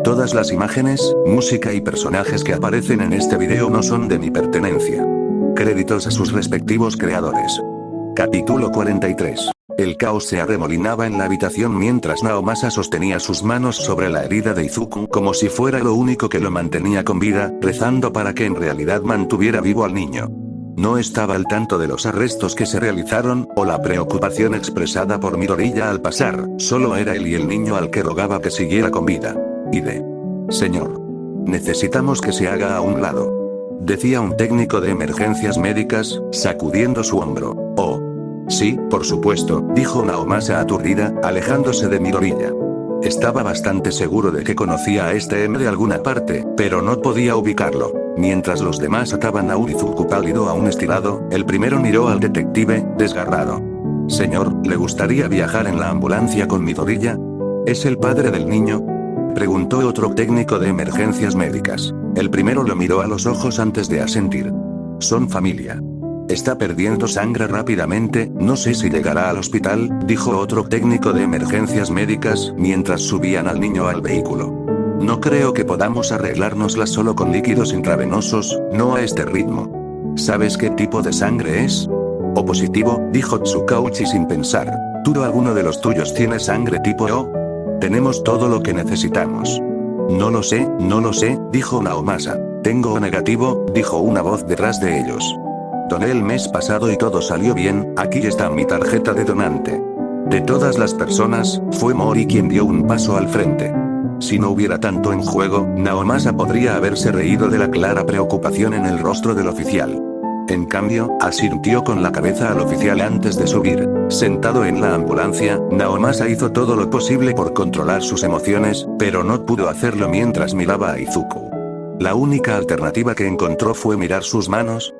Todas las imágenes, música y personajes que aparecen en este video no son de mi pertenencia. Créditos a sus respectivos creadores. Capítulo 43. El caos se arremolinaba en la habitación mientras Naomasa sostenía sus manos sobre la herida de Izuku como si fuera lo único que lo mantenía con vida, rezando para que en realidad mantuviera vivo al niño. No estaba al tanto de los arrestos que se realizaron, o la preocupación expresada por Midoriya al pasar, solo era él y el niño al que rogaba que siguiera con vida. Señor. Necesitamos que se haga a un lado. Decía un técnico de emergencias médicas, sacudiendo su hombro. Oh. Sí, por supuesto, dijo Naomasa aturdida, alejándose de Midoriya. Estaba bastante seguro de que conocía a este M de alguna parte, pero no podía ubicarlo. Mientras los demás ataban a un Izuku pálido a un estirado, el primero miró al detective, desgarrado. Señor, ¿le gustaría viajar en la ambulancia con Midoriya? ¿Es el padre del niño? Preguntó otro técnico de emergencias médicas. El primero lo miró a los ojos antes de asentir. Son familia. Está perdiendo sangre rápidamente, no sé si llegará al hospital, dijo otro técnico de emergencias médicas, mientras subían al niño al vehículo. No creo que podamos arreglárnosla solo con líquidos intravenosos, no a este ritmo. ¿Sabes qué tipo de sangre es? O positivo, dijo Tsukauchi sin pensar. ¿Tú o alguno de los tuyos tiene sangre tipo O? Tenemos todo lo que necesitamos. No lo sé, dijo Naomasa. Tengo O negativo, dijo una voz detrás de ellos. Doné el mes pasado y todo salió bien, aquí está mi tarjeta de donante. De todas las personas, fue Mori quien dio un paso al frente. Si no hubiera tanto en juego, Naomasa podría haberse reído de la clara preocupación en el rostro del oficial. En cambio, asintió con la cabeza al oficial antes de subir. Sentado en la ambulancia, Naomasa hizo todo lo posible por controlar sus emociones, pero no pudo hacerlo mientras miraba a Izuku. La única alternativa que encontró fue mirar sus manos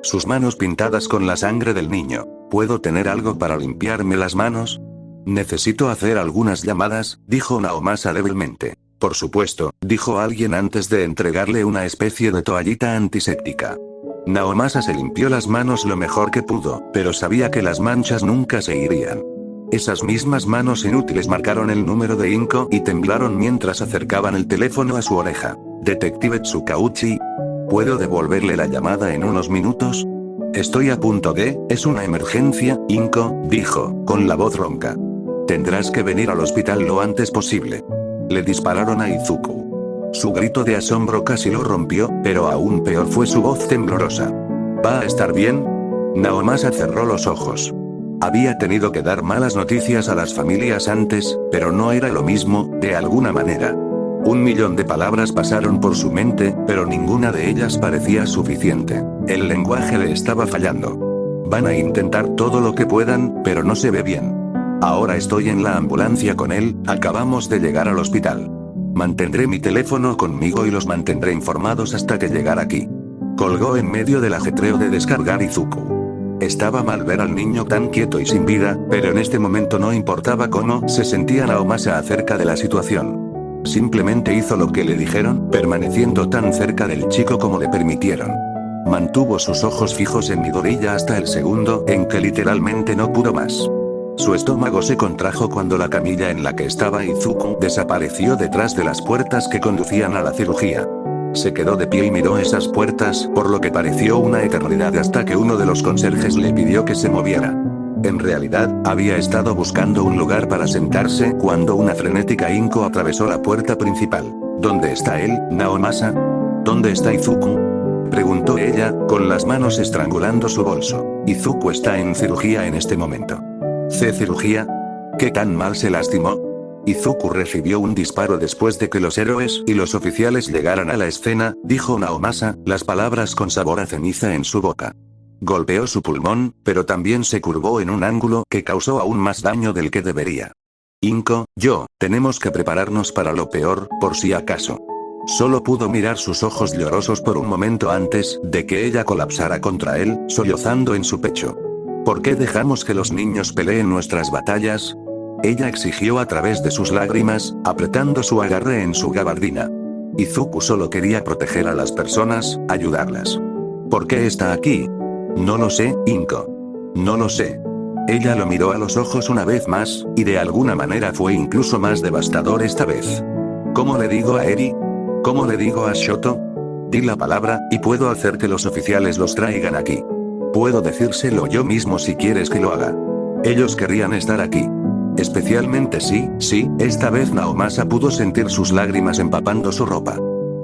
pintadas con la sangre del niño. ¿Puedo tener algo para limpiarme las manos? Necesito hacer algunas llamadas, dijo Naomasa débilmente. Por supuesto, dijo alguien antes de entregarle una especie de toallita antiséptica. Naomasa se limpió las manos lo mejor que pudo, pero sabía que las manchas nunca se irían. Esas mismas manos inútiles marcaron el número de Inko y temblaron mientras acercaban el teléfono a su oreja. Detective Tsukauchi. ¿Puedo devolverle la llamada en unos minutos? Estoy a punto de, es una emergencia, Inko, dijo, con la voz ronca. Tendrás que venir al hospital lo antes posible. Le dispararon a Izuku. Su grito de asombro casi lo rompió, pero aún peor fue su voz temblorosa. ¿Va a estar bien? Naomasa cerró los ojos. Había tenido que dar malas noticias a las familias antes, pero no era lo mismo, de alguna manera. 1.000.000 de palabras pasaron por su mente, pero ninguna de ellas parecía suficiente. El lenguaje le estaba fallando. Van a intentar todo lo que puedan, pero no se ve bien. Ahora estoy en la ambulancia con él, acabamos de llegar al hospital. Mantendré mi teléfono conmigo y los mantendré informados hasta que llegar aquí. Colgó en medio del ajetreo de descargar Izuku. Estaba mal ver al niño tan quieto y sin vida, pero en este momento no importaba cómo se sentía Naomasa acerca de la situación. Simplemente hizo lo que le dijeron, permaneciendo tan cerca del chico como le permitieron. Mantuvo sus ojos fijos en Midoriya hasta el segundo en que literalmente no pudo más. Su estómago se contrajo cuando la camilla en la que estaba Izuku desapareció detrás de las puertas que conducían a la cirugía. Se quedó de pie y miró esas puertas por lo que pareció una eternidad hasta que uno de los conserjes le pidió que se moviera. En realidad, había estado buscando un lugar para sentarse cuando una frenética Inko atravesó la puerta principal. ¿Dónde está él, Naomasa? ¿Dónde está Izuku? Preguntó ella, con las manos estrangulando su bolso. Izuku está en cirugía en este momento. ¿Cirugía? ¿Qué tan mal se lastimó? Izuku recibió un disparo después de que los héroes y los oficiales llegaran a la escena, dijo Naomasa, las palabras con sabor a ceniza en su boca. Golpeó su pulmón, pero también se curvó en un ángulo que causó aún más daño del que debería. Inko, tenemos que prepararnos para lo peor, por si acaso. Solo pudo mirar sus ojos llorosos por un momento antes de que ella colapsara contra él, sollozando en su pecho. ¿Por qué dejamos que los niños peleen nuestras batallas? Ella exigió a través de sus lágrimas, apretando su agarre en su gabardina. Izuku solo quería proteger a las personas, ayudarlas. ¿Por qué está aquí? No lo sé, Inko. No lo sé. Ella lo miró a los ojos una vez más, y de alguna manera fue incluso más devastador esta vez. ¿Cómo le digo a Eri? ¿Cómo le digo a Shoto? Di la palabra, y puedo hacer que los oficiales los traigan aquí. Puedo decírselo yo mismo si quieres que lo haga. Ellos querrían estar aquí. Especialmente sí, esta vez Naomasa pudo sentir sus lágrimas empapando su ropa.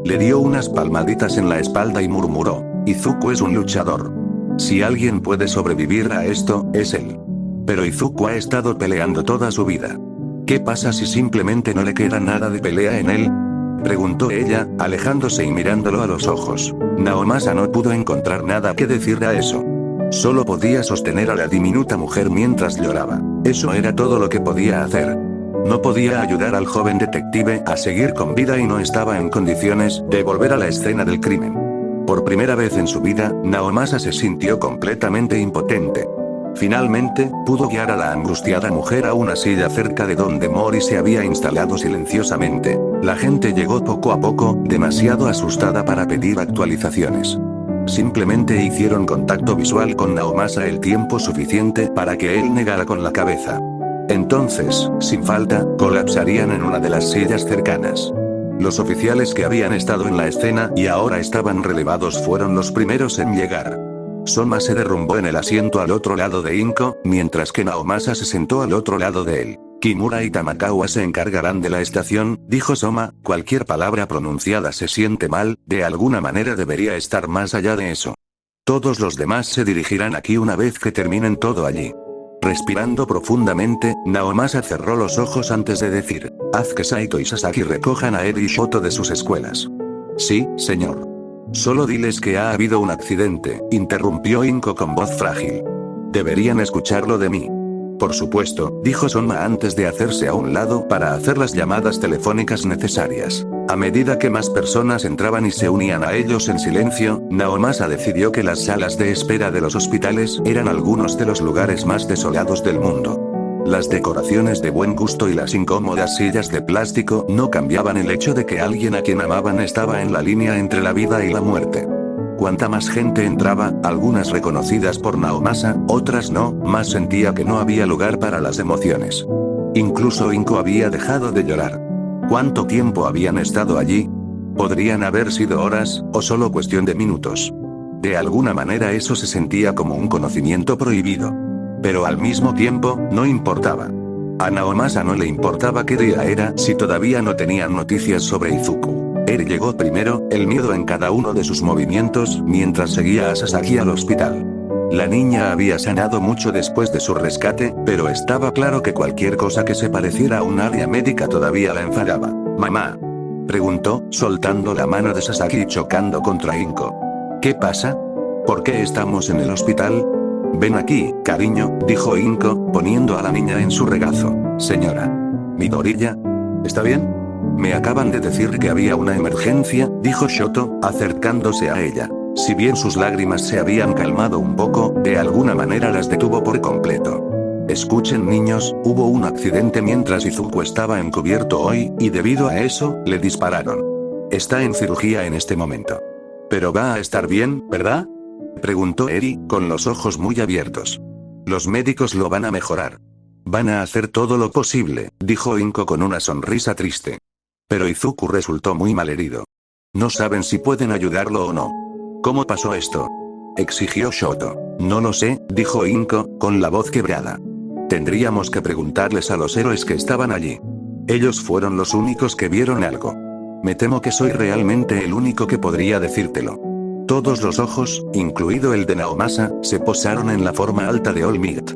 Le dio unas palmaditas en la espalda y murmuró: Izuku es un luchador. Si alguien puede sobrevivir a esto, es él. Pero Izuku ha estado peleando toda su vida. ¿Qué pasa si simplemente no le queda nada de pelea en él? Preguntó ella, alejándose y mirándolo a los ojos. Naomasa no pudo encontrar nada que decir a eso. Solo podía sostener a la diminuta mujer mientras lloraba. Eso era todo lo que podía hacer. No podía ayudar al joven detective a seguir con vida y no estaba en condiciones de volver a la escena del crimen. Por primera vez en su vida, Naomasa se sintió completamente impotente. Finalmente, pudo guiar a la angustiada mujer a una silla cerca de donde Mori se había instalado silenciosamente. La gente llegó poco a poco, demasiado asustada para pedir actualizaciones. Simplemente hicieron contacto visual con Naomasa el tiempo suficiente para que él negara con la cabeza. Entonces, sin falta, colapsarían en una de las sillas cercanas. Los oficiales que habían estado en la escena y ahora estaban relevados fueron los primeros en llegar. Soma se derrumbó en el asiento al otro lado de Inko, mientras que Naomasa se sentó al otro lado de él. Kimura y Tamakawa se encargarán de la estación, dijo Soma. Cualquier palabra pronunciada se siente mal, de alguna manera debería estar más allá de eso. Todos los demás se dirigirán aquí una vez que terminen todo allí. Respirando profundamente, Naomasa cerró los ojos antes de decir: haz que Saito y Sasaki recojan a Eri y Shoto de sus escuelas. Sí, señor. Solo diles que ha habido un accidente, interrumpió Inko con voz frágil. Deberían escucharlo de mí. Por supuesto, dijo Soma antes de hacerse a un lado para hacer las llamadas telefónicas necesarias. A medida que más personas entraban y se unían a ellos en silencio, Naomasa decidió que las salas de espera de los hospitales eran algunos de los lugares más desolados del mundo. Las decoraciones de buen gusto y las incómodas sillas de plástico no cambiaban el hecho de que alguien a quien amaban estaba en la línea entre la vida y la muerte. Cuanta más gente entraba, algunas reconocidas por Naomasa, otras no, más sentía que no había lugar para las emociones. Incluso Inko había dejado de llorar. ¿Cuánto tiempo habían estado allí? Podrían haber sido horas, o solo cuestión de minutos. De alguna manera eso se sentía como un conocimiento prohibido. Pero al mismo tiempo, no importaba. A Naomasa no le importaba qué día era si todavía no tenían noticias sobre Izuku. Eri llegó primero, el miedo en cada uno de sus movimientos, mientras seguía a Sasaki al hospital. La niña había sanado mucho después de su rescate, pero estaba claro que cualquier cosa que se pareciera a un área médica todavía la enfadaba. «Mamá», preguntó, soltando la mano de Sasaki y chocando contra Inko. «¿Qué pasa? ¿Por qué estamos en el hospital?» «Ven aquí, cariño», dijo Inko, poniendo a la niña en su regazo. «Señora Midoriya, ¿está bien?» «Me acaban de decir que había una emergencia», dijo Shoto, acercándose a ella. Si bien sus lágrimas se habían calmado un poco, de alguna manera las detuvo por completo. «Escuchen niños, hubo un accidente mientras Izuku estaba encubierto hoy, y debido a eso, le dispararon. Está en cirugía en este momento. Pero va a estar bien, ¿verdad?», preguntó Eri, con los ojos muy abiertos. «Los médicos lo van a mejorar. Van a hacer todo lo posible», dijo Inko con una sonrisa triste. «Pero Izuku resultó muy malherido. No saben si pueden ayudarlo o no». «¿Cómo pasó esto?», exigió Shoto. «No lo sé», dijo Inko, con la voz quebrada. «Tendríamos que preguntarles a los héroes que estaban allí. Ellos fueron los únicos que vieron algo. Me temo que soy realmente el único que podría decírtelo». Todos los ojos, incluido el de Naomasa, se posaron en la forma alta de All Might.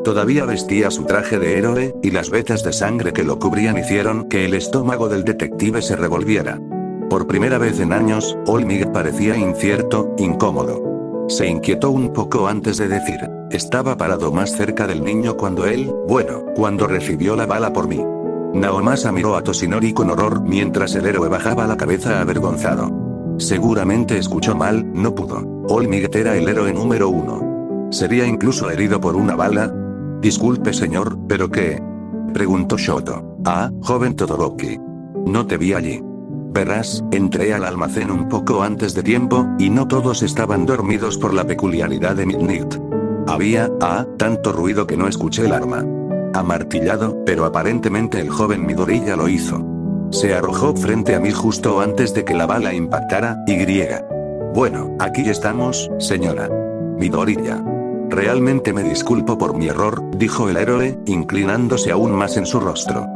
Todavía vestía su traje de héroe, y las vetas de sangre que lo cubrían hicieron que el estómago del detective se revolviera. Por primera vez en años, All Might parecía incierto, incómodo. Se inquietó un poco antes de decir: «Estaba parado más cerca del niño cuando cuando recibió la bala por mí». Naomasa miró a Toshinori con horror mientras el héroe bajaba la cabeza avergonzado. Seguramente escuchó mal, no pudo. All Might era el héroe número 1. ¿Sería incluso herido por una bala? «Disculpe señor, ¿pero qué?», preguntó Shoto. «Ah, joven Todoroki. No te vi allí. Verás, entré al almacén un poco antes de tiempo, y no todos estaban dormidos por la peculiaridad de Midnight. Había, tanto ruido que no escuché el arma. Amartillado, pero aparentemente el joven Midoriya lo hizo. se arrojó frente a mí justo antes de que la bala impactara. Bueno, aquí estamos, señora Midoriya. Realmente me disculpo por mi error, dijo el héroe, inclinándose aún más en su rostro.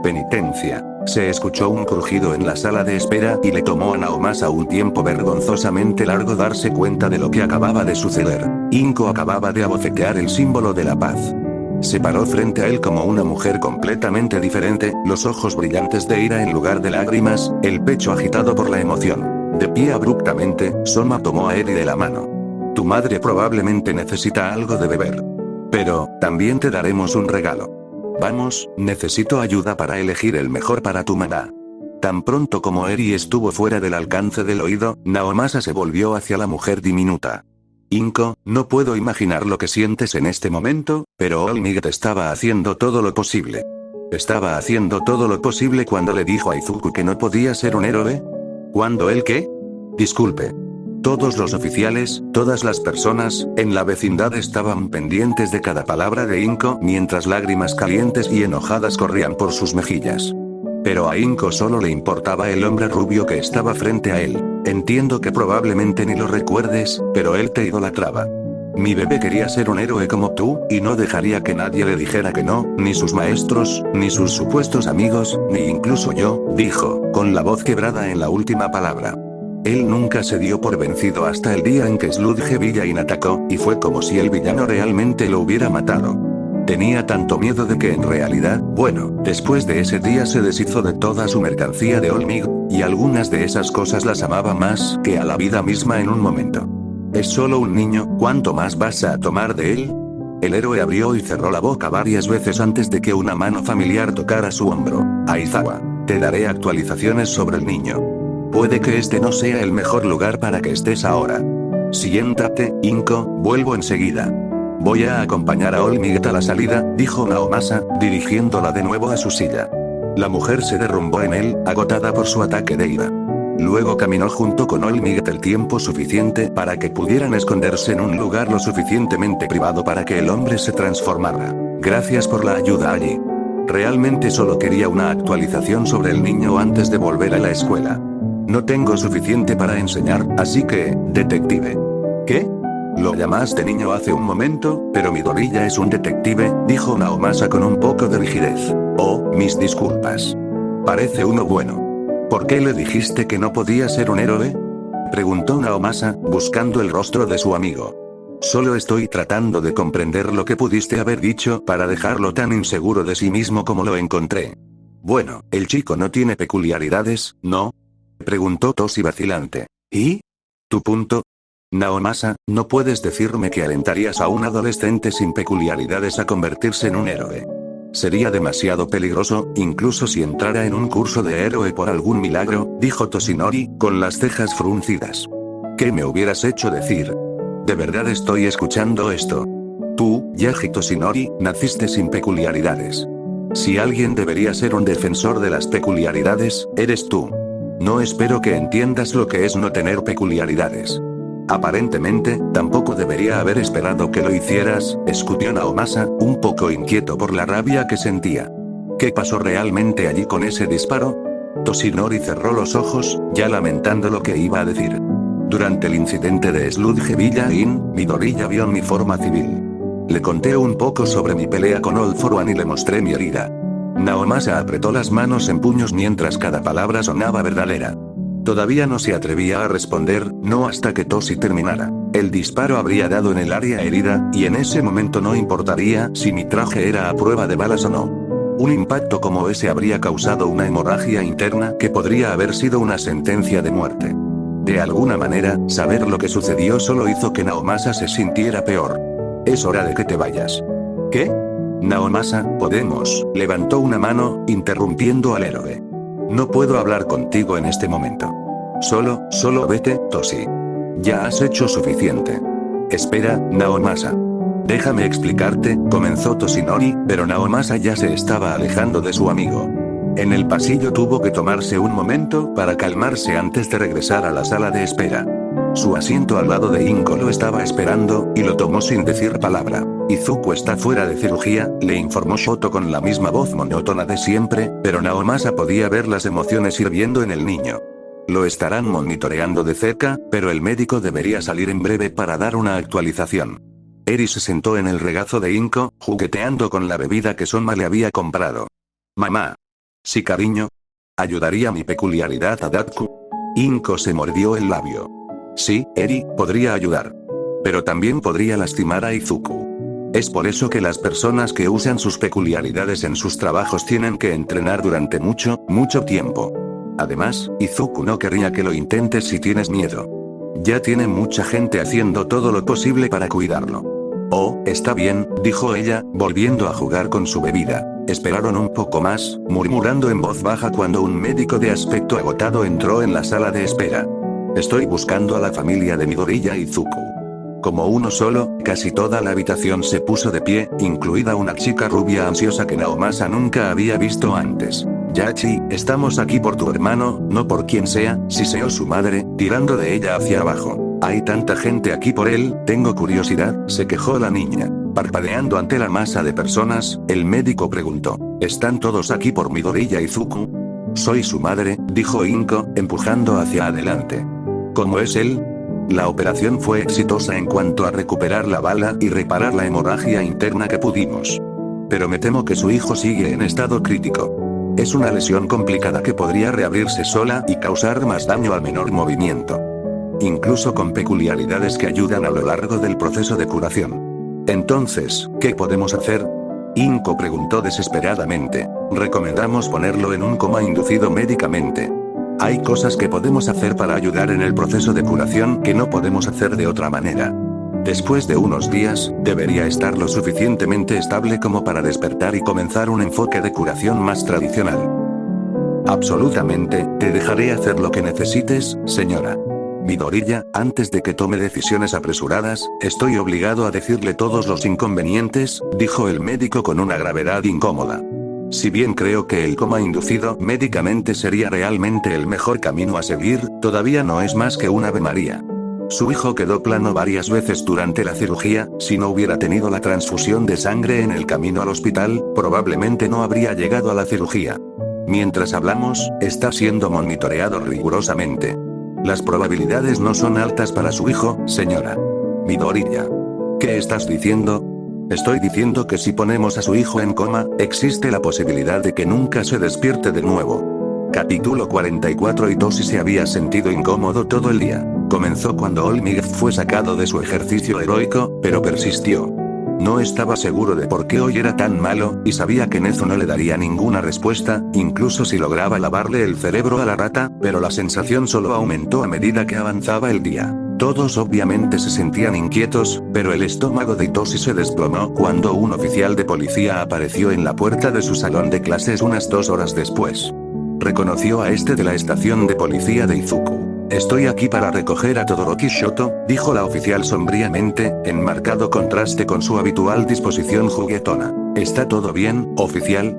Penitencia. Se escuchó un crujido en la sala de espera y le tomó a Naomasa un tiempo vergonzosamente largo darse cuenta de lo que acababa de suceder. Inko acababa de abofetear el símbolo de la paz. Se paró frente a él como una mujer completamente diferente, los ojos brillantes de ira en lugar de lágrimas, el pecho agitado por la emoción. De pie abruptamente, Soma tomó a Eri de la mano. Tu madre probablemente necesita algo de beber. Pero, también te daremos un regalo. Vamos, necesito ayuda para elegir el mejor para tu mamá. Tan pronto como Eri estuvo fuera del alcance del oído, Naomasa se volvió hacia la mujer diminuta. Inko, no puedo imaginar lo que sientes en este momento, pero All Might estaba haciendo todo lo posible. ¿Estaba haciendo todo lo posible cuando le dijo a Izuku que no podía ser un héroe? ¿Cuándo él qué? Disculpe. Todos los oficiales, todas las personas, en la vecindad estaban pendientes de cada palabra de Inko mientras lágrimas calientes y enojadas corrían por sus mejillas. Pero a Inko solo le importaba el hombre rubio que estaba frente a él. Entiendo que probablemente ni lo recuerdes, pero él te idolatraba. Mi bebé quería ser un héroe como tú, y no dejaría que nadie le dijera que no, ni sus maestros, ni sus supuestos amigos, ni incluso yo, dijo, con la voz quebrada en la última palabra. Él nunca se dio por vencido hasta el día en que Sludge Villain atacó, y fue como si el villano realmente lo hubiera matado. Tenía tanto miedo de que en realidad, bueno, después de ese día se deshizo de toda su mercancía de All Might, y algunas de esas cosas las amaba más que a la vida misma en un momento. Es solo un niño, ¿cuánto más vas a tomar de él? El héroe abrió y cerró la boca varias veces antes de que una mano familiar tocara su hombro. Aizawa, te daré actualizaciones sobre el niño. Puede que este no sea el mejor lugar para que estés ahora. Siéntate, Inko, vuelvo enseguida. Voy a acompañar a All Might a la salida, dijo Naomasa, dirigiéndola de nuevo a su silla. La mujer se derrumbó en él, agotada por su ataque de ira. Luego caminó junto con All Might el tiempo suficiente para que pudieran esconderse en un lugar lo suficientemente privado para que el hombre se transformara. Gracias por la ayuda allí. Realmente solo quería una actualización sobre el niño antes de volver a la escuela. No tengo suficiente para enseñar, así que, detective. ¿Qué? Lo llamaste niño hace un momento, pero Midoriya es un detective, dijo Naomasa con un poco de rigidez. Oh, mis disculpas. Parece uno bueno. ¿Por qué le dijiste que no podía ser un héroe? Preguntó Naomasa, buscando el rostro de su amigo. Solo estoy tratando de comprender lo que pudiste haber dicho para dejarlo tan inseguro de sí mismo como lo encontré. Bueno, el chico no tiene peculiaridades, ¿no? Preguntó Toshi vacilante. ¿Y? ¿Tu punto? Naomasa, no puedes decirme que alentarías a un adolescente sin peculiaridades a convertirse en un héroe. Sería demasiado peligroso, incluso si entrara en un curso de héroe por algún milagro, dijo Toshinori, con las cejas fruncidas. ¿Qué me hubieras hecho decir? De verdad estoy escuchando esto. Tú, Yaji Toshinori, naciste sin peculiaridades. Si alguien debería ser un defensor de las peculiaridades, eres tú. No espero que entiendas lo que es no tener peculiaridades. Aparentemente, tampoco debería haber esperado que lo hicieras, escupió Naomasa, un poco inquieto por la rabia que sentía. ¿Qué pasó realmente allí con ese disparo? Toshinori cerró los ojos, ya lamentando lo que iba a decir. Durante el incidente de Sludge Villain, Midoriya vio mi forma civil. Le conté un poco sobre mi pelea con All For One y le mostré mi herida. Naomasa apretó las manos en puños mientras cada palabra sonaba verdadera. Todavía no se atrevía a responder, no hasta que Toshi terminara. El disparo habría dado en el área herida, y en ese momento no importaría si mi traje era a prueba de balas o no. Un impacto como ese habría causado una hemorragia interna que podría haber sido una sentencia de muerte. De alguna manera, saber lo que sucedió solo hizo que Naomasa se sintiera peor. Es hora de que te vayas. ¿Qué? Naomasa, podemos, levantó una mano, interrumpiendo al héroe. No puedo hablar contigo en este momento. Solo vete, Toshi. Ya has hecho suficiente. Espera, Naomasa. Déjame explicarte, comenzó Toshinori, pero Naomasa ya se estaba alejando de su amigo. En el pasillo tuvo que tomarse un momento para calmarse antes de regresar a la sala de espera. Su asiento al lado de Inko lo estaba esperando, y lo tomó sin decir palabra. Izuku está fuera de cirugía, le informó Shoto con la misma voz monótona de siempre, pero Naomasa podía ver las emociones hirviendo en el niño. Lo estarán monitoreando de cerca, pero el médico debería salir en breve para dar una actualización. Eri se sentó en el regazo de Inko, jugueteando con la bebida que Soma le había comprado. Mamá. Sí, cariño. ¿Ayudaría mi peculiaridad a Datku? Inko se mordió el labio. Sí, Eri, podría ayudar. Pero también podría lastimar a Izuku. Es por eso que las personas que usan sus peculiaridades en sus trabajos tienen que entrenar durante mucho tiempo. Además, Izuku no querría que lo intentes si tienes miedo. Ya tiene mucha gente haciendo todo lo posible para cuidarlo. Oh, está bien, dijo ella, volviendo a jugar con su bebida. Esperaron un poco más, murmurando en voz baja cuando un médico de aspecto agotado entró en la sala de espera. Estoy buscando a la familia de Midoriya y Izuku. Como uno solo, casi toda la habitación se puso de pie, incluida una chica rubia ansiosa que Naomasa nunca había visto antes. Yachi, estamos aquí por tu hermano, no por quien sea, siseó su madre, tirando de ella hacia abajo. Hay tanta gente aquí por él, tengo curiosidad, se quejó la niña. Parpadeando ante la masa de personas, el médico preguntó, ¿están todos aquí por Midoriya y Izuku? Soy su madre, dijo Inko, empujando hacia adelante. ¿Cómo es él? La operación fue exitosa en cuanto a recuperar la bala y reparar la hemorragia interna que pudimos. Pero me temo que su hijo sigue en estado crítico. Es una lesión complicada que podría reabrirse sola y causar más daño al menor movimiento. Incluso con peculiaridades que ayudan a lo largo del proceso de curación. Entonces, ¿qué podemos hacer? Inko preguntó desesperadamente. Recomendamos ponerlo en un coma inducido médicamente. Hay cosas que podemos hacer para ayudar en el proceso de curación que no podemos hacer de otra manera. Después de unos días, debería estar lo suficientemente estable como para despertar y comenzar un enfoque de curación más tradicional. Absolutamente, te dejaré hacer lo que necesites, señora. Midoriya, antes de que tome decisiones apresuradas, estoy obligado a decirle todos los inconvenientes, dijo el médico con una gravedad incómoda. Si bien creo que el coma inducido médicamente sería realmente el mejor camino a seguir, todavía no es más que un Ave María. Su hijo quedó plano varias veces durante la cirugía, si no hubiera tenido la transfusión de sangre en el camino al hospital, probablemente no habría llegado a la cirugía. Mientras hablamos, está siendo monitoreado rigurosamente. Las probabilidades no son altas para su hijo, señora. Midoriya. ¿Qué estás diciendo? Estoy diciendo que si ponemos a su hijo en coma, existe la posibilidad de que nunca se despierte de nuevo. Capítulo 44. Itoshi se había sentido incómodo todo el día. Comenzó cuando Olmig fue sacado de su ejercicio heroico, pero persistió. No estaba seguro de por qué hoy era tan malo, y sabía que Nezu no le daría ninguna respuesta, incluso si lograba lavarle el cerebro a la rata, pero la sensación solo aumentó a medida que avanzaba el día. Todos obviamente se sentían inquietos, pero el estómago de Itoshi se desplomó cuando un oficial de policía apareció en la puerta de su salón de clases unas 2 horas después. Reconoció a este de la estación de policía de Izuku. Estoy aquí para recoger a Todoroki Shoto, dijo la oficial sombríamente, en marcado contraste con su habitual disposición juguetona. ¿Está todo bien, oficial?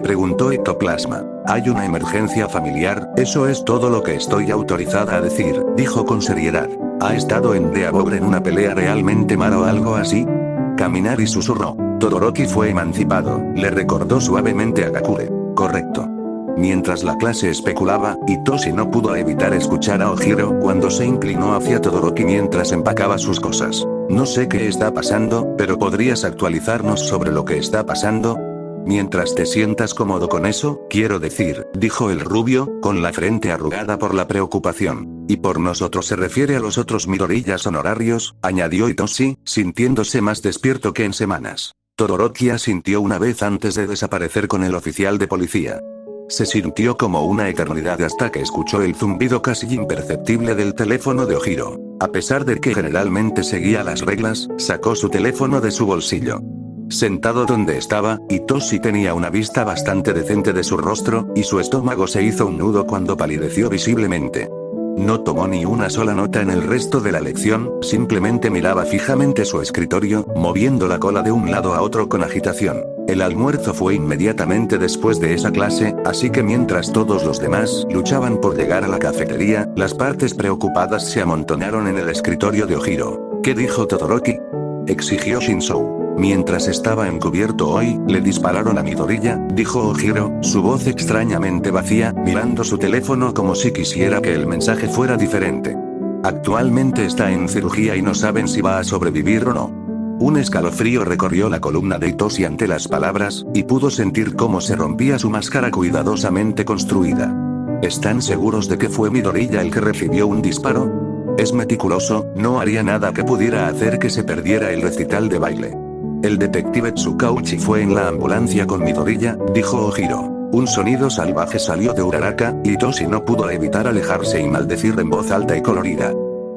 Preguntó Ectoplasma. Hay una emergencia familiar, eso es todo lo que estoy autorizada a decir, dijo con seriedad. ¿Ha estado en Deabogre en una pelea realmente mala o algo así? Kaminari susurró. Todoroki fue emancipado, le recordó suavemente a Gakure. Correcto. Mientras la clase especulaba, Itoshi no pudo evitar escuchar a Ojiro cuando se inclinó hacia Todoroki mientras empacaba sus cosas. No sé qué está pasando, pero ¿podrías actualizarnos sobre lo que está pasando? Mientras te sientas cómodo con eso, quiero decir, dijo el rubio, con la frente arrugada por la preocupación. Y por nosotros se refiere a los otros Midoriyas honorarios, añadió Itoshi, sintiéndose más despierto que en semanas. Todoroki asintió una vez antes de desaparecer con el oficial de policía. Se sintió como una eternidad hasta que escuchó el zumbido casi imperceptible del teléfono de Ojiro. A pesar de que generalmente seguía las reglas, sacó su teléfono de su bolsillo. Sentado donde estaba, Itoshi tenía una vista bastante decente de su rostro, y su estómago se hizo un nudo cuando palideció visiblemente. No tomó ni una sola nota en el resto de la lección, simplemente miraba fijamente su escritorio, moviendo la cola de un lado a otro con agitación. El almuerzo fue inmediatamente después de esa clase, así que mientras todos los demás luchaban por llegar a la cafetería, las partes preocupadas se amontonaron en el escritorio de Ojiro. ¿Qué dijo Todoroki?, exigió Shinzou. Mientras estaba encubierto hoy, le dispararon a Midoriya, dijo Ojiro, su voz extrañamente vacía, mirando su teléfono como si quisiera que el mensaje fuera diferente. Actualmente está en cirugía y no saben si va a sobrevivir o no. Un escalofrío recorrió la columna de Itoshi ante las palabras, y pudo sentir cómo se rompía su máscara cuidadosamente construida. ¿Están seguros de que fue Midoriya el que recibió un disparo? Es meticuloso, no haría nada que pudiera hacer que se perdiera el recital de baile. El detective Tsukauchi fue en la ambulancia con Midoriya, dijo Ojiro. Un sonido salvaje salió de Uraraka, y Itoshi no pudo evitar alejarse y maldecir en voz alta y colorida.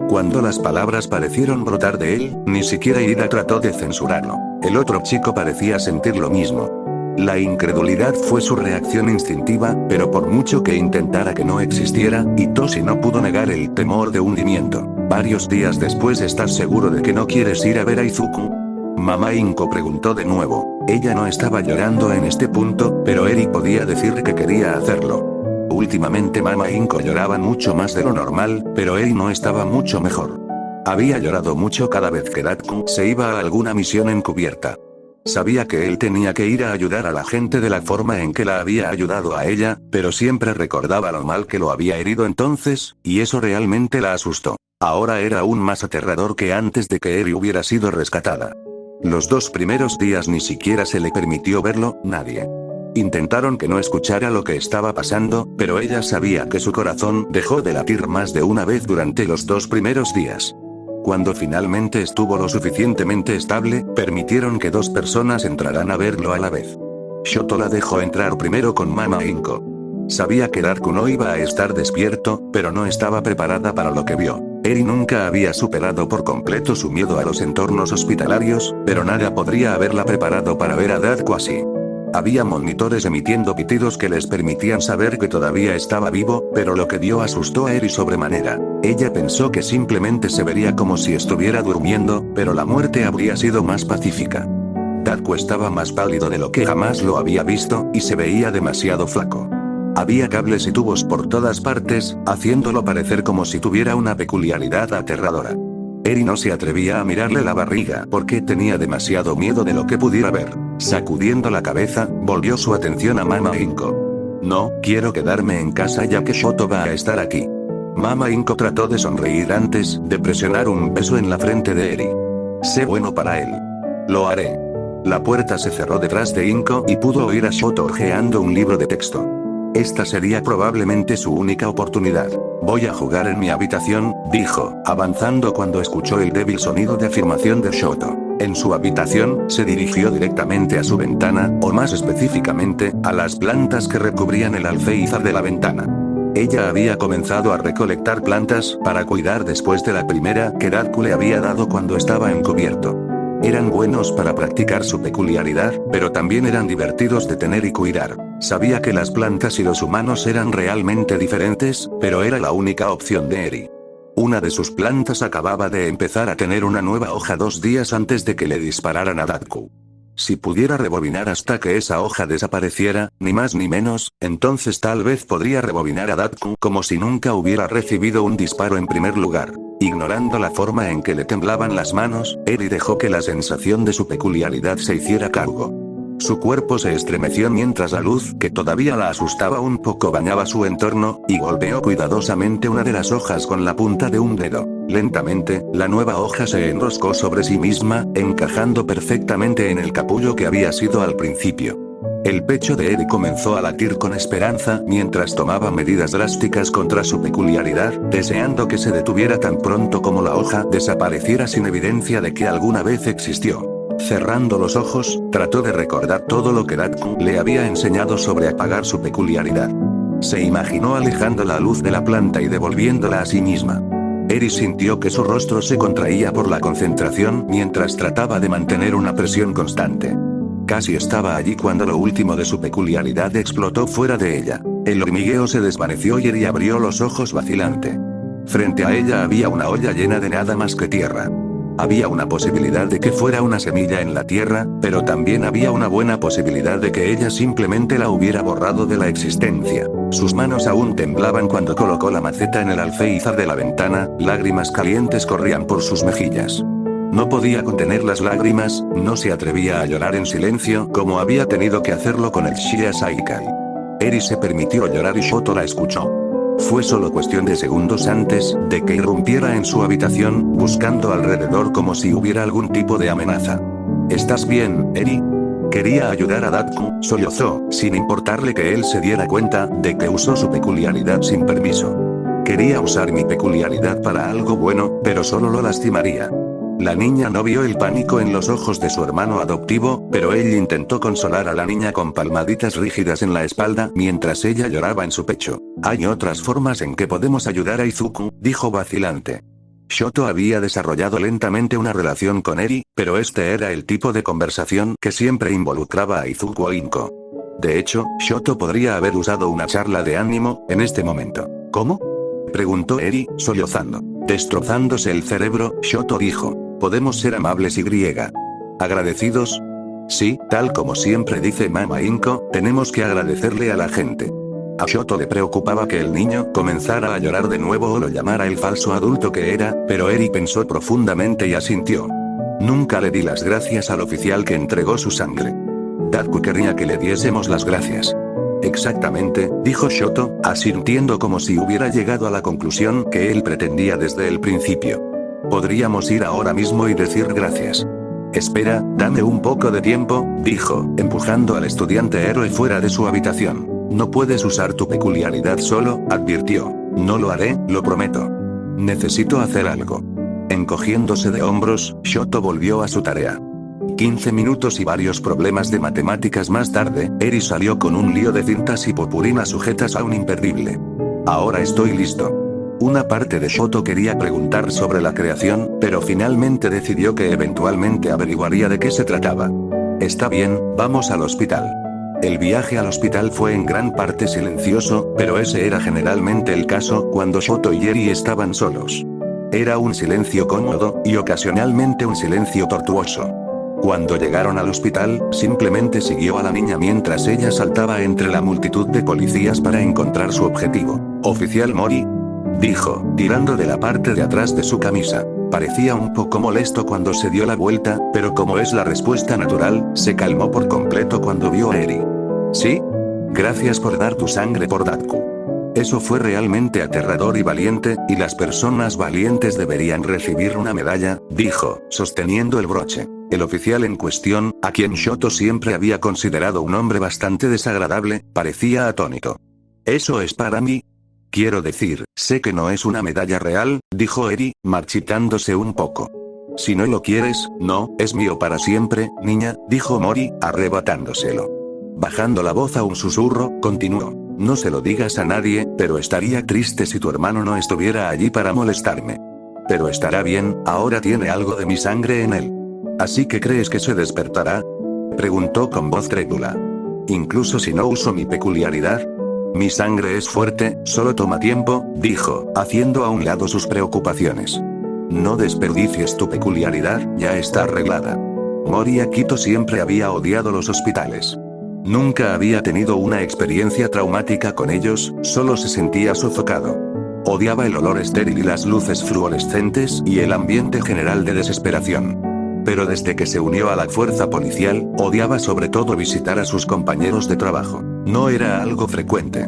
Cuando las palabras parecieron brotar de él, ni siquiera Ida trató de censurarlo. El otro chico parecía sentir lo mismo. La incredulidad fue su reacción instintiva, pero por mucho que intentara que no existiera, Itoshi no pudo negar el temor de hundimiento. Varios días después, ¿estás seguro de que no quieres ir a ver a Izuku? Mamá Inko preguntó de nuevo. Ella no estaba llorando en este punto, pero Eri podía decir que quería hacerlo. Últimamente Mama Inko lloraba mucho más de lo normal, pero Eri no estaba mucho mejor. Había llorado mucho cada vez que Datku se iba a alguna misión encubierta. Sabía que él tenía que ir a ayudar a la gente de la forma en que la había ayudado a ella, pero siempre recordaba lo mal que lo había herido entonces, y eso realmente la asustó. Ahora era aún más aterrador que antes de que Eri hubiera sido rescatada. Los 2 primeros días ni siquiera se le permitió verlo, nadie. Intentaron que no escuchara lo que estaba pasando, pero ella sabía que su corazón dejó de latir más de una vez durante los 2 primeros días. Cuando finalmente estuvo lo suficientemente estable, permitieron que 2 personas entraran a verlo a la vez. Shoto la dejó entrar primero con Mama Inko. Sabía que Datku no iba a estar despierto, pero no estaba preparada para lo que vio. Eri nunca había superado por completo su miedo a los entornos hospitalarios, pero nada podría haberla preparado para ver a Datku así. Había monitores emitiendo pitidos que les permitían saber que todavía estaba vivo, pero lo que vio asustó a Eri sobremanera. Ella pensó que simplemente se vería como si estuviera durmiendo, pero la muerte habría sido más pacífica. Datku estaba más pálido de lo que jamás lo había visto, y se veía demasiado flaco. Había cables y tubos por todas partes, haciéndolo parecer como si tuviera una peculiaridad aterradora. Eri no se atrevía a mirarle la barriga porque tenía demasiado miedo de lo que pudiera ver. Sacudiendo la cabeza, volvió su atención a Mama Inko. No, quiero quedarme en casa ya que Shoto va a estar aquí. Mama Inko trató de sonreír antes de presionar un beso en la frente de Eri. Sé bueno para él. Lo haré. La puerta se cerró detrás de Inko y pudo oír a Shoto hojeando un libro de texto. Esta sería probablemente su única oportunidad. Voy a jugar en mi habitación, dijo, avanzando cuando escuchó el débil sonido de afirmación de Shoto. En su habitación, se dirigió directamente a su ventana, o más específicamente, a las plantas que recubrían el alféizar de la ventana. Ella había comenzado a recolectar plantas para cuidar después de la primera que Datku le había dado cuando estaba encubierto. Eran buenos para practicar su peculiaridad, pero también eran divertidos de tener y cuidar. Sabía que las plantas y los humanos eran realmente diferentes, pero era la única opción de Eri. Una de sus plantas acababa de empezar a tener una nueva hoja 2 días antes de que le dispararan a Datku. Si pudiera rebobinar hasta que esa hoja desapareciera, ni más ni menos, entonces tal vez podría rebobinar a Datku como si nunca hubiera recibido un disparo en primer lugar. Ignorando la forma en que le temblaban las manos, Eri dejó que la sensación de su peculiaridad se hiciera cargo. Su cuerpo se estremeció mientras la luz, que todavía la asustaba un poco, bañaba su entorno, y golpeó cuidadosamente una de las hojas con la punta de un dedo. Lentamente, la nueva hoja se enroscó sobre sí misma, encajando perfectamente en el capullo que había sido al principio. El pecho de Eri comenzó a latir con esperanza mientras tomaba medidas drásticas contra su peculiaridad, deseando que se detuviera tan pronto como la hoja desapareciera sin evidencia de que alguna vez existió. Cerrando los ojos, trató de recordar todo lo que Datku le había enseñado sobre apagar su peculiaridad. Se imaginó alejando la luz de la planta y devolviéndola a sí misma. Eri sintió que su rostro se contraía por la concentración mientras trataba de mantener una presión constante. Casi estaba allí cuando lo último de su peculiaridad explotó fuera de ella. El hormigueo se desvaneció y Eri abrió los ojos vacilante. Frente a ella había una olla llena de nada más que tierra. Había una posibilidad de que fuera una semilla en la tierra, pero también había una buena posibilidad de que ella simplemente la hubiera borrado de la existencia. Sus manos aún temblaban cuando colocó la maceta en el alféizar de la ventana, lágrimas calientes corrían por sus mejillas. No podía contener las lágrimas, no se atrevía a llorar en silencio como había tenido que hacerlo con el Shia Saikai. Eri se permitió llorar y Shoto la escuchó. Fue solo cuestión de segundos antes de que irrumpiera en su habitación, buscando alrededor como si hubiera algún tipo de amenaza. ¿Estás bien, Eri? Quería ayudar a Datku, sollozó, sin importarle que él se diera cuenta de que usó su peculiaridad sin permiso. Quería usar mi peculiaridad para algo bueno, pero solo lo lastimaría. La niña no vio el pánico en los ojos de su hermano adoptivo, pero él intentó consolar a la niña con palmaditas rígidas en la espalda mientras ella lloraba en su pecho. Hay otras formas en que podemos ayudar a Izuku, dijo vacilante. Shoto había desarrollado lentamente una relación con Eri, pero este era el tipo de conversación que siempre involucraba a Izuku o Inko. De hecho, Shoto podría haber usado una charla de ánimo en este momento. ¿Cómo?, preguntó Eri, sollozando. Destrozándose el cerebro, Shoto dijo. ¿Podemos ser amables y agradecidos? Sí, tal como siempre dice Mama Inko, tenemos que agradecerle a la gente. A Shoto le preocupaba que el niño comenzara a llorar de nuevo o lo llamara el falso adulto que era, pero Eri pensó profundamente y asintió. Nunca le di las gracias al oficial que entregó su sangre. Datku querría que le diésemos las gracias. Exactamente, dijo Shoto, asintiendo como si hubiera llegado a la conclusión que él pretendía desde el principio. Podríamos ir ahora mismo y decir gracias. Espera, dame un poco de tiempo, dijo, empujando al estudiante héroe fuera de su habitación. No puedes usar tu peculiaridad solo, advirtió. No lo haré, lo prometo. Necesito hacer algo. Encogiéndose de hombros, Shoto volvió a su tarea. 15 minutos y varios problemas de matemáticas más tarde, Eri salió con un lío de cintas y purpurinas sujetas a un imperdible. Ahora estoy listo. Una parte de Shoto quería preguntar sobre la creación, pero finalmente decidió que eventualmente averiguaría de qué se trataba. Está bien, vamos al hospital. El viaje al hospital fue en gran parte silencioso, pero ese era generalmente el caso cuando Shoto y Eri estaban solos. Era un silencio cómodo, y ocasionalmente un silencio tortuoso. Cuando llegaron al hospital, simplemente siguió a la niña mientras ella saltaba entre la multitud de policías para encontrar su objetivo. «Oficial Mori», dijo, tirando de la parte de atrás de su camisa. Parecía un poco molesto cuando se dio la vuelta, pero como es la respuesta natural, se calmó por completo cuando vio a Eri. ¿Sí? Gracias por dar tu sangre por Datku. Eso fue realmente aterrador y valiente, y las personas valientes deberían recibir una medalla, dijo, sosteniendo el broche. El oficial en cuestión, a quien Shoto siempre había considerado un hombre bastante desagradable, parecía atónito. ¿Eso es para mí? Quiero decir, sé que no es una medalla real, dijo Eri, marchitándose un poco. Si no lo quieres, no, es mío para siempre, niña, dijo Mori, arrebatándoselo. Bajando la voz a un susurro, continuó. No se lo digas a nadie, pero estaría triste si tu hermano no estuviera allí para molestarme. Pero estará bien, ahora tiene algo de mi sangre en él. ¿Así que crees que se despertará?, preguntó con voz trémula. Incluso si no uso mi peculiaridad. Mi sangre es fuerte, solo toma tiempo, dijo, haciendo a un lado sus preocupaciones. No desperdicies tu peculiaridad, ya está arreglada. Mori Akito siempre había odiado los hospitales. Nunca había tenido una experiencia traumática con ellos, solo se sentía sofocado. Odiaba el olor estéril y las luces fluorescentes y el ambiente general de desesperación. Pero desde que se unió a la fuerza policial, odiaba sobre todo visitar a sus compañeros de trabajo. No era algo frecuente.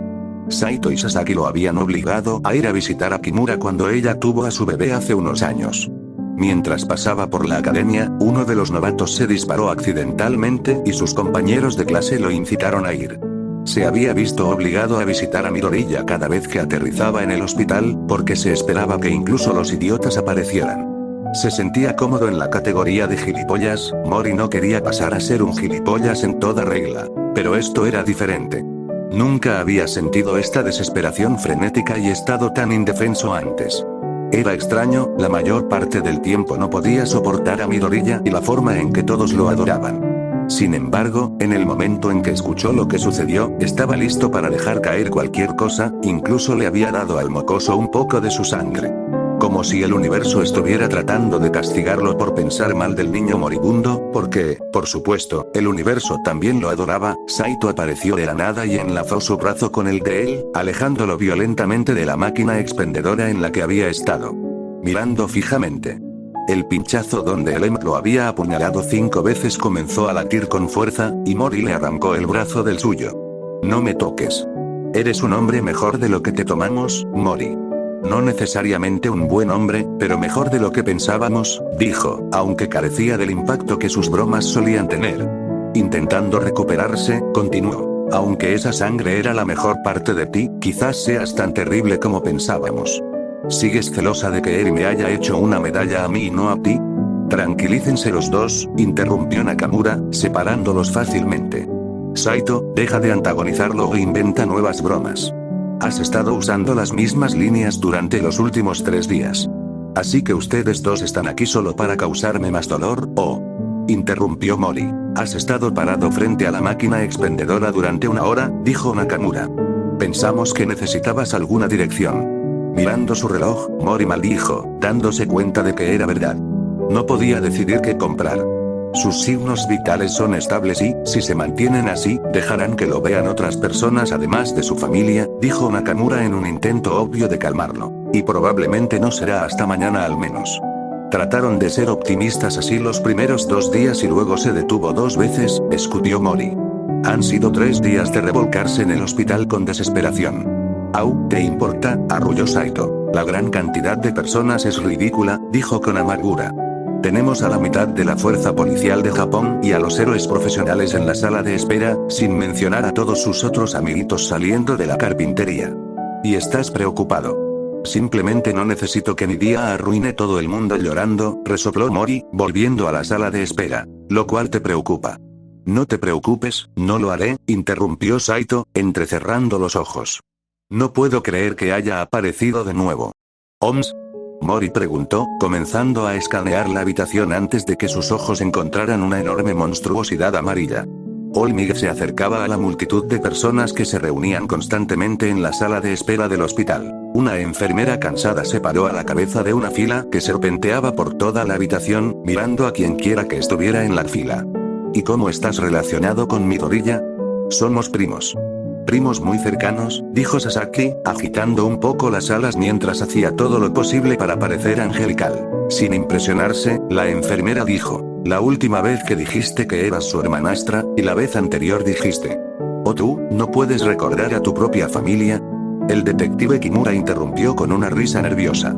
Saito y Sasaki lo habían obligado a ir a visitar a Kimura cuando ella tuvo a su bebé hace unos años. Mientras pasaba por la academia, uno de los novatos se disparó accidentalmente y sus compañeros de clase lo incitaron a ir. Se había visto obligado a visitar a Midoriya cada vez que aterrizaba en el hospital, porque se esperaba que incluso los idiotas aparecieran. Se sentía cómodo en la categoría de gilipollas. Mori no quería pasar a ser un gilipollas en toda regla. Pero esto era diferente. Nunca había sentido esta desesperación frenética y estado tan indefenso antes. Era extraño, la mayor parte del tiempo no podía soportar a Midoriya y la forma en que todos lo adoraban. Sin embargo, en el momento en que escuchó lo que sucedió, estaba listo para dejar caer cualquier cosa, incluso le había dado al mocoso un poco de su sangre. Como si el universo estuviera tratando de castigarlo por pensar mal del niño moribundo, porque, por supuesto, el universo también lo adoraba. Saito apareció de la nada y enlazó su brazo con el de él, alejándolo violentamente de la máquina expendedora en la que había estado. Mirando fijamente. El pinchazo donde el EMP lo había apuñalado 5 veces comenzó a latir con fuerza, y Mori le arrancó el brazo del suyo. No me toques. Eres un hombre mejor de lo que te tomamos, Mori. No necesariamente un buen hombre, pero mejor de lo que pensábamos, dijo, aunque carecía del impacto que sus bromas solían tener. Intentando recuperarse, continuó. Aunque esa sangre era la mejor parte de ti, quizás seas tan terrible como pensábamos. ¿Sigues celosa de que Eri me haya hecho una medalla a mí y no a ti? Tranquilícense los dos, interrumpió Nakamura, separándolos fácilmente. Saito, deja de antagonizarlo o inventa nuevas bromas. Has estado usando las mismas líneas durante los últimos 3 días. Así que ustedes dos están aquí solo para causarme más dolor, ¿o? Interrumpió Mori. Has estado parado frente a la máquina expendedora durante 1 hora, dijo Nakamura. Pensamos que necesitabas alguna dirección. Mirando su reloj, Mori maldijo, dándose cuenta de que era verdad. No podía decidir qué comprar. Sus signos vitales son estables y, si se mantienen así, dejarán que lo vean otras personas además de su familia, dijo Nakamura en un intento obvio de calmarlo. Y probablemente no será hasta mañana al menos. Trataron de ser optimistas así los primeros 2 días y luego se detuvo 2 veces, escutió Mori. Han sido 3 días de revolcarse en el hospital con desesperación. Au, ¿te importa? Arrulló Saito. La gran cantidad de personas es ridícula, dijo con amargura. Tenemos a la mitad de la fuerza policial de Japón y a los héroes profesionales en la sala de espera, sin mencionar a todos sus otros amiguitos saliendo de la carpintería. Y estás preocupado. Simplemente no necesito que mi día arruine todo el mundo llorando, resopló Mori, volviendo a la sala de espera. Lo cual te preocupa. No te preocupes, no lo haré, interrumpió Saito, entrecerrando los ojos. No puedo creer que haya aparecido de nuevo. ¿Oms? Mori preguntó, comenzando a escanear la habitación antes de que sus ojos encontraran una enorme monstruosidad amarilla. Olmig se acercaba a la multitud de personas que se reunían constantemente en la sala de espera del hospital. Una enfermera cansada se paró a la cabeza de una fila que serpenteaba por toda la habitación, mirando a quien quiera que estuviera en la fila. ¿Y cómo estás relacionado con Midoriya? Somos primos. Primos muy cercanos, dijo Sasaki, agitando un poco las alas mientras hacía todo lo posible para parecer angelical. Sin impresionarse, la enfermera dijo, la última vez que dijiste que eras su hermanastra, y la vez anterior dijiste. ¿O tú, no puedes recordar a tu propia familia? El detective Kimura interrumpió con una risa nerviosa.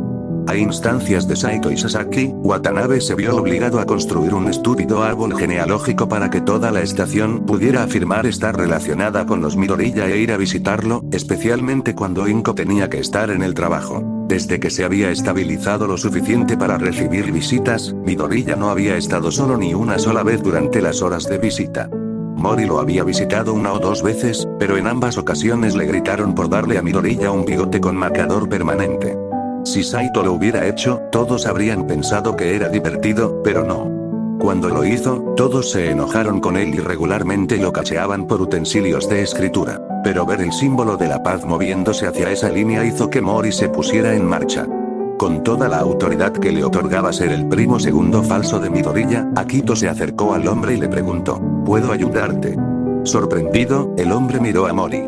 A instancias de Saito y Sasaki, Watanabe se vio obligado a construir un estúpido árbol genealógico para que toda la estación pudiera afirmar estar relacionada con los Midoriya e ir a visitarlo, especialmente cuando Inko tenía que estar en el trabajo. Desde que se había estabilizado lo suficiente para recibir visitas, Midoriya no había estado solo ni una sola vez durante las horas de visita. Mori lo había visitado 1 o 2 veces, pero en ambas ocasiones le gritaron por darle a Midoriya un bigote con marcador permanente. Si Saito lo hubiera hecho, todos habrían pensado que era divertido, pero no. Cuando lo hizo, todos se enojaron con él y regularmente lo cacheaban por utensilios de escritura. Pero ver el símbolo de la paz moviéndose hacia esa línea hizo que Mori se pusiera en marcha. Con toda la autoridad que le otorgaba ser el primo segundo falso de Midoriya, Akito se acercó al hombre y le preguntó, ¿puedo ayudarte? Sorprendido, el hombre miró a Mori.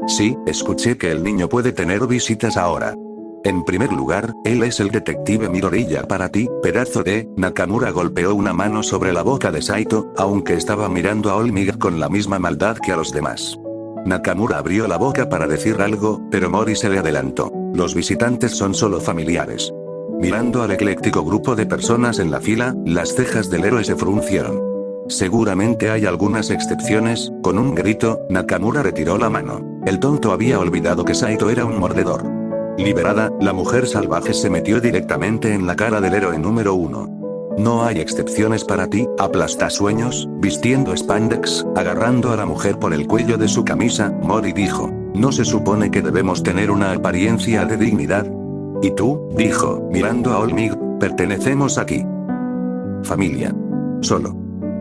Sí, escuché que el niño puede tener visitas ahora. En primer lugar, él es el detective Midoriya para ti, pedazo de... Nakamura golpeó una mano sobre la boca de Saito, aunque estaba mirando a Olmig con la misma maldad que a los demás. Nakamura abrió la boca para decir algo, pero Mori se le adelantó. Los visitantes son solo familiares. Mirando al ecléctico grupo de personas en la fila, las cejas del héroe se fruncieron. Seguramente hay algunas excepciones, con un grito, Nakamura retiró la mano. El tonto había olvidado que Saito era un mordedor. Liberada, la mujer salvaje se metió directamente en la cara del héroe número 1. No hay excepciones para ti, aplastasueños, vistiendo spandex, agarrando a la mujer por el cuello de su camisa, Mori dijo. ¿No se supone que debemos tener una apariencia de dignidad? ¿Y tú? Dijo, mirando a Olmig, pertenecemos aquí. Familia. Solo.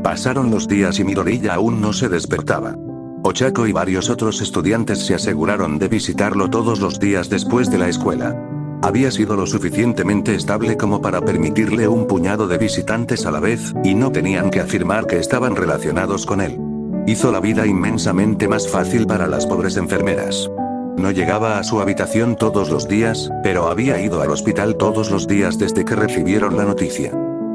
Pasaron los días y Midoriya aún no se despertaba. Ochako y varios otros estudiantes se aseguraron de visitarlo todos los días después de la escuela. Había sido lo suficientemente estable como para permitirle un puñado de visitantes a la vez, y no tenían que afirmar que estaban relacionados con él. Hizo la vida inmensamente más fácil para las pobres enfermeras. No llegaba a su habitación todos los días, pero había ido al hospital todos los días desde que recibieron la noticia.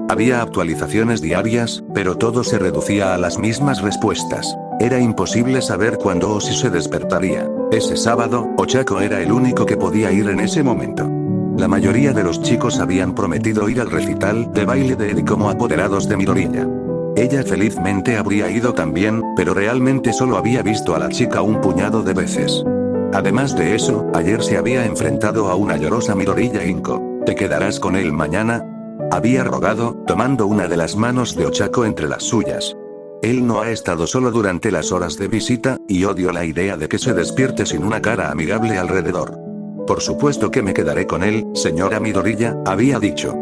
Había actualizaciones diarias, pero todo se reducía a las mismas respuestas. Era imposible saber cuándo o si se despertaría. Ese sábado, Ochako era el único que podía ir en ese momento. La mayoría de los chicos habían prometido ir al recital de baile de Eri como apoderados de Midoriya. Ella felizmente habría ido también, pero realmente solo había visto a la chica un puñado de veces. Además de eso, ayer se había enfrentado a una llorosa Midoriya Inko. ¿Te quedarás con él mañana?, había rogado, tomando una de las manos de Ochako entre las suyas. Él no ha estado solo durante las horas de visita, y odio la idea de que se despierte sin una cara amigable alrededor. Por supuesto que me quedaré con él, señora Midoriya, había dicho.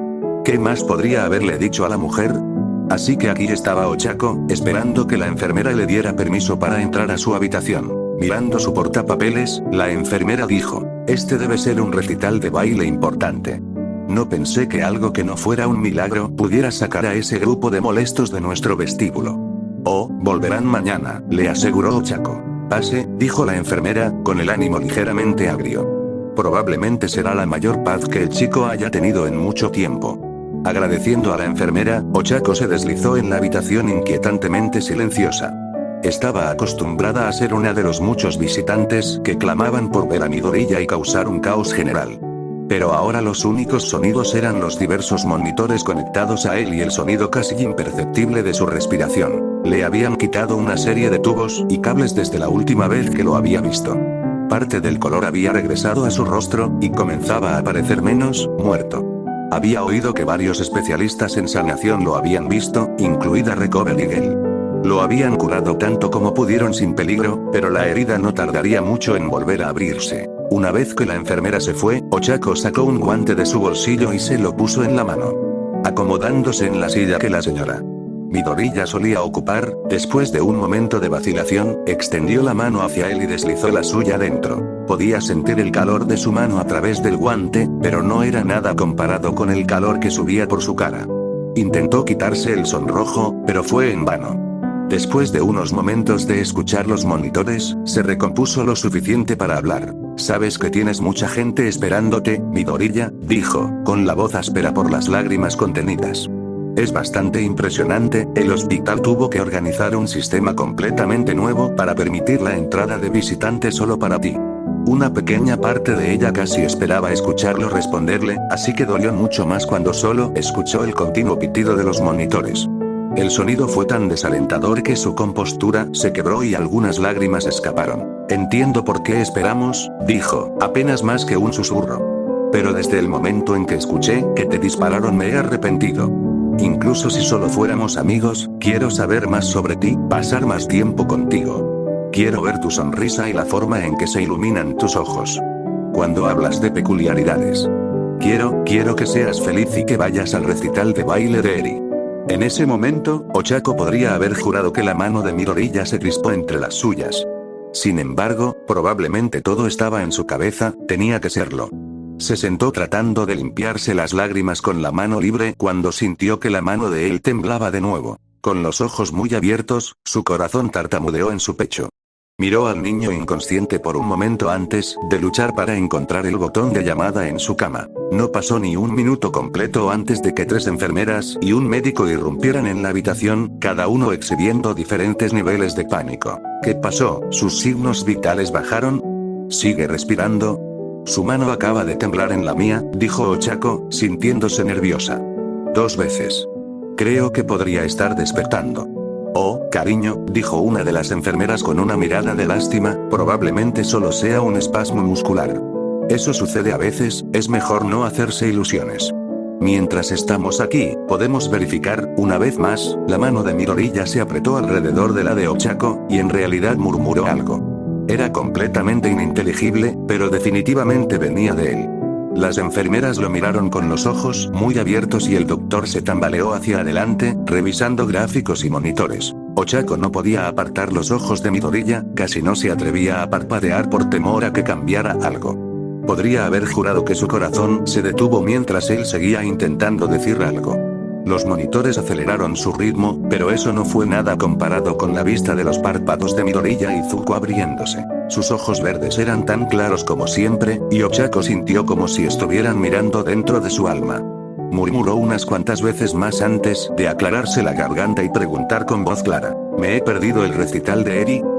¿Qué más podría haberle dicho a la mujer? Así que aquí estaba Ochako, esperando que la enfermera le diera permiso para entrar a su habitación. Mirando su portapapeles, la enfermera dijo, este debe ser un recital de baile importante. No pensé que algo que no fuera un milagro pudiera sacar a ese grupo de molestos de nuestro vestíbulo. Oh, volverán mañana, le aseguró Ochako. Pase, dijo la enfermera, con el ánimo ligeramente agrio. Probablemente será la mayor paz que el chico haya tenido en mucho tiempo. Agradeciendo a la enfermera, Ochako se deslizó en la habitación inquietantemente silenciosa. Estaba acostumbrada a ser una de los muchos visitantes que clamaban por ver a Midoriya y causar un caos general. Pero ahora los únicos sonidos eran los diversos monitores conectados a él y el sonido casi imperceptible de su respiración. Le habían quitado una serie de tubos y cables desde la última vez que lo había visto. Parte del color había regresado a su rostro, y comenzaba a parecer menos muerto. Había oído que varios especialistas en sanación lo habían visto, incluida Recovery Girl. Lo habían curado tanto como pudieron sin peligro, pero la herida no tardaría mucho en volver a abrirse. Una vez que la enfermera se fue, Ochako sacó un guante de su bolsillo y se lo puso en la mano. Acomodándose en la silla que la señora Midoriya solía ocupar, después de un momento de vacilación, extendió la mano hacia él y deslizó la suya dentro. Podía sentir el calor de su mano a través del guante, pero no era nada comparado con el calor que subía por su cara. Intentó quitarse el sonrojo, pero fue en vano. Después de unos momentos de escuchar los monitores, se recompuso lo suficiente para hablar. Sabes que tienes mucha gente esperándote, Midoriya, dijo, con la voz áspera por las lágrimas contenidas. Es bastante impresionante, el hospital tuvo que organizar un sistema completamente nuevo para permitir la entrada de visitantes solo para ti. Una pequeña parte de ella casi esperaba escucharlo responderle, así que dolió mucho más cuando solo escuchó el continuo pitido de los monitores. El sonido fue tan desalentador que su compostura se quebró y algunas lágrimas escaparon. Entiendo por qué esperamos, dijo, apenas más que un susurro. Pero desde el momento en que escuché que te dispararon me he arrepentido. Incluso si solo fuéramos amigos, quiero saber más sobre ti, pasar más tiempo contigo. Quiero ver tu sonrisa y la forma en que se iluminan tus ojos cuando hablas de peculiaridades. Quiero que seas feliz y que vayas al recital de baile de Eri. En ese momento, Ochako podría haber jurado que la mano de Midoriya se crispó entre las suyas. Sin embargo, probablemente todo estaba en su cabeza, tenía que serlo. Se sentó tratando de limpiarse las lágrimas con la mano libre cuando sintió que la mano de él temblaba de nuevo. Con los ojos muy abiertos, su corazón tartamudeó en su pecho. Miró al niño inconsciente por un momento antes de luchar para encontrar el botón de llamada en su cama. No pasó ni un minuto completo antes de que 3 enfermeras y un médico irrumpieran en la habitación, cada uno exhibiendo diferentes niveles de pánico. ¿Qué pasó? ¿Sus signos vitales bajaron? ¿Sigue respirando? Su mano acaba de temblar en la mía, dijo Ochako, sintiéndose nerviosa. 2 veces. Creo que podría estar despertando. Oh, cariño, dijo una de las enfermeras con una mirada de lástima, probablemente solo sea un espasmo muscular. Eso sucede a veces, es mejor no hacerse ilusiones. Mientras estamos aquí, podemos verificar, una vez más, la mano de Midoriya se apretó alrededor de la de Ochako, y en realidad murmuró algo. Era completamente ininteligible, pero definitivamente venía de él. Las enfermeras lo miraron con los ojos muy abiertos y el doctor se tambaleó hacia adelante, revisando gráficos y monitores. Ochako no podía apartar los ojos de Midoriya, casi no se atrevía a parpadear por temor a que cambiara algo. Podría haber jurado que su corazón se detuvo mientras él seguía intentando decir algo. Los monitores aceleraron su ritmo, pero eso no fue nada comparado con la vista de los párpados de Midoriya y Zuko abriéndose. Sus ojos verdes eran tan claros como siempre, y Ochako sintió como si estuvieran mirando dentro de su alma. murmuró unas cuantas veces más antes de aclararse la garganta y preguntar con voz clara. ¿Me he perdido el recital de Eri?